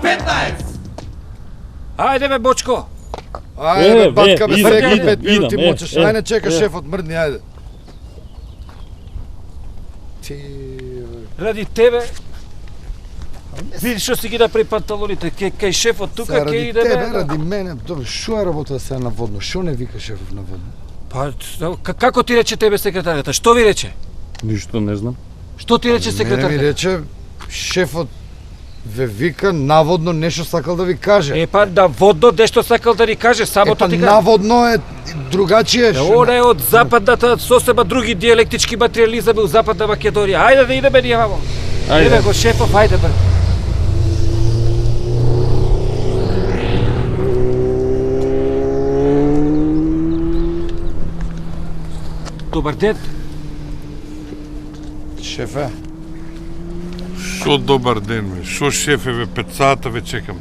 15! Ајде бе, Бочко! Ајде, батка бе, идам, сега идам, 5 минути идам, мочеш. Ајде, чека шефот, мрдни, ајде. Ти... Ради тебе, види што си ги направи панталоните, кај шефот тука, ке Ради идеме... тебе, ради мене, добре, шо е работа сега на водно? Шо не вика шефов на водно? Па, како ти рече тебе секретарката? Што ви рече? Ништо не знам. Што ти рече Мене ми секретарката? рече, шефот ве вика, наводно нешто сакал да ви каже. Па, да водно дешто сакал да ни каже, само Па тоа ти кажа. наводно е другачие. Она е од западната сосеба други диалектички материализами у западна Македонија. Ајде да идеме ние вамо. Ајде го шефов, ајде бр. Добар ден. Шефе, Шо добар ден, бе. Шо шефе, бе, 5 сата ве чекам.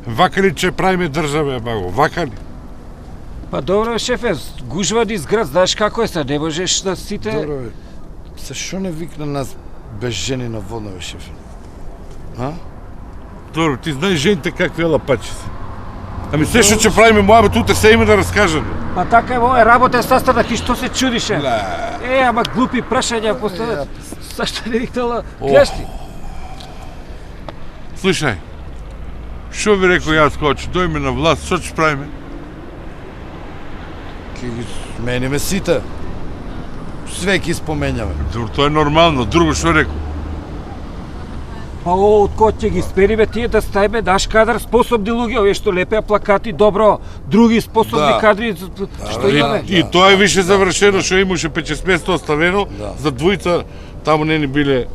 Вака ли че правиме држава, маго? Вака ли? Па добро шефе, гужва низ град, знаеш како е сега, не можеш да сите... добро бе. Се шо не викна нас без жени на водно, бе, шефе? А? Добро, ти знаеш жените какви лапачи се. Ами се што ќе правиме мојабе туте се име да раскажам. Па така е, моја работа е sastanak и што се чудише? Ама глупи прашања постават. Зашто не викнала? Гледаш ли? Слушај, што ви рекол јас кога ќе дојме на власт, што ќе правиме? Ке ги смениме сите. Све ги споменјаме. Добро, тоа е нормално, друго што рекол? Па од кој ќе ги спениме тие да ставиме наш кадар способни луѓе, овие што лепеа плакати добро, други способни Да. кадри, што имаме. И тоа е више завршено, што имаше 5-6 место оставено, за двојца таму не ни биле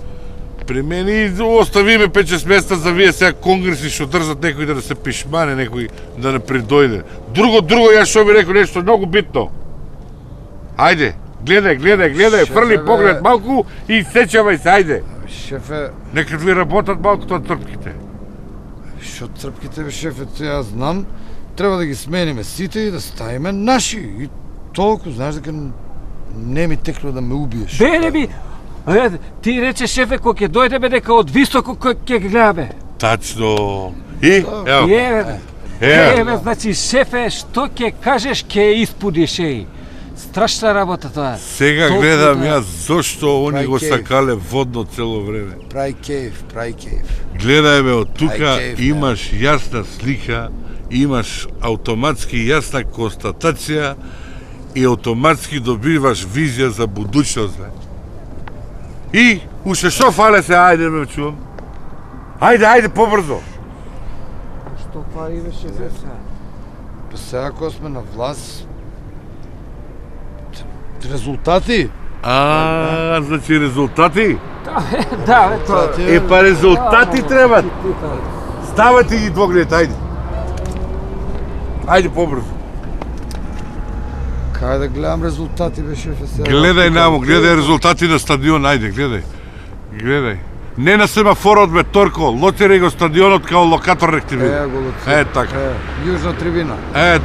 примени и оставиме 5-6 места за вие сега конгреси што држат некој да се пишмане, некој да не придојде. Друго, јас што ви рекол нешто многу битно. Ајде, гледај, фрли Шефе, поглед бе. малку и сечавај се, ајде. Шефе, Нека ви работат малку тоа трпките. шо трпките, бе, шефе, те јас знам. Треба да ги смениме сите и да ставиме наши. И толку, знаеш дека не ми текло да ме убиеш. Бе, би, ти рече шефе, кога ќе дојдеме дека од високо ќе ги гледаме. Тачно. И, ево, Еве, значи шефе, што ќе кажеш ќе испудиш еј. Страшна работа тоа. сега Толку гледам да- јас зошто они го Прај кејф. сакале водно цело време. Прај кејф. Гледај ме, од тука Ај, кеф, имаш јасна слика, имаш автоматски јасна констатација и автоматски добиваш визија за будуćност, бе. И, уште шо фале се, ајде ме чувам. Ајде, побрзо. Што пари, бе, шефе? Па сега кога сме на власт, резултати? Значи резултати? Да, бе, тоа. Па резултати требат. Ставате ги двоглед, ајде. Ајде побрзо. Кај да гледам резултати, бе, шефе, сега? Гледај намо, гледај резултати на стадион, ајде, гледај. Не на семафорот, бе, Торко, лоцирај го стадионот као локатор рек ти биде. Го луци. Така. Јужна трибина.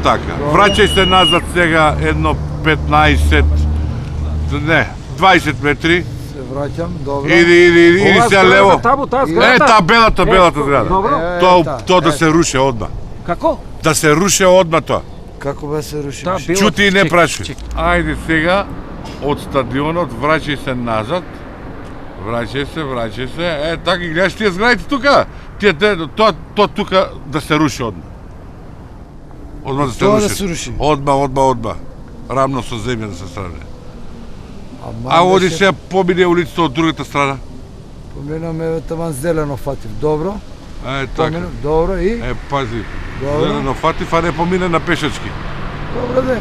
Така. Враќај се назад сега едно 15, не, 20 метри. Се враќам, добро. Иди, Ова сега зградата лево. Таму, таа зградата. Та белата зграда. Добро. Тоа да се руши одма. Како? Да се руши одма тоа. Како бе се руши? Та бела- Чути и не чек, прашај. чек. Ајде сега од стадионот враќај се назад. Враќај се. Така ги гледаш тие зградите тука. Тоа тука да се руши одма. Одма да се Тоа руши. да се руши? Одма. Рамно со земја да се стане. Ама, А оди беше- се помине улицата од другата страна. Поминаме таман зелено фатив. Добро. Така. Поминам. Добро и? Пази. Добро. Зелено фатив, а не помине на пешачки. Добро де.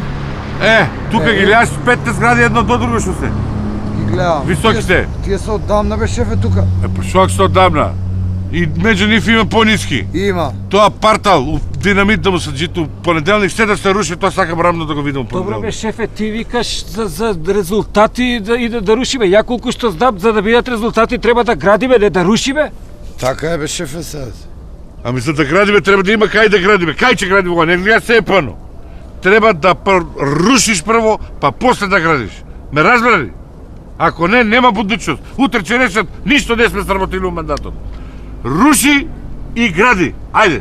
Тука ги гледаш 5 згради едно до друго што се. Ги гледам. Високите. Тие се оддамна, бе, шефе, тука. Па шо што одамна. И меѓу нив има пониски. Има. Тоа партал, динамит да му се джиту понеделник, се да се руши, тоа сакам рамно да го видам Добро бе, понеделник. шефе, ти викаш за резултати и да рушиме. Ја колку што знам, за да бидат резултати треба да градиме, не да рушиме. Така е, бе, шефе, сега. Ами за да градиме треба да има кај да градиме. Кај ќе градиме го? Не гледа се епано. Треба да рушиш прво, па после да градиш. Ме разбрали? Ако не, нема будуćност. Утре ќе решат, ништо не сме сработили у мандатот. Руши, и гради. Ајде.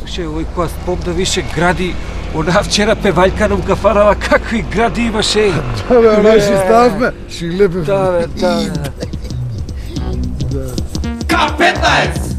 Слушај, овој која спомна више гради, она вчера певајка нам кафарала, какви гради имаше. Да, бе, она ши ставме, ши лепе. Да, бе, да, бе. K15!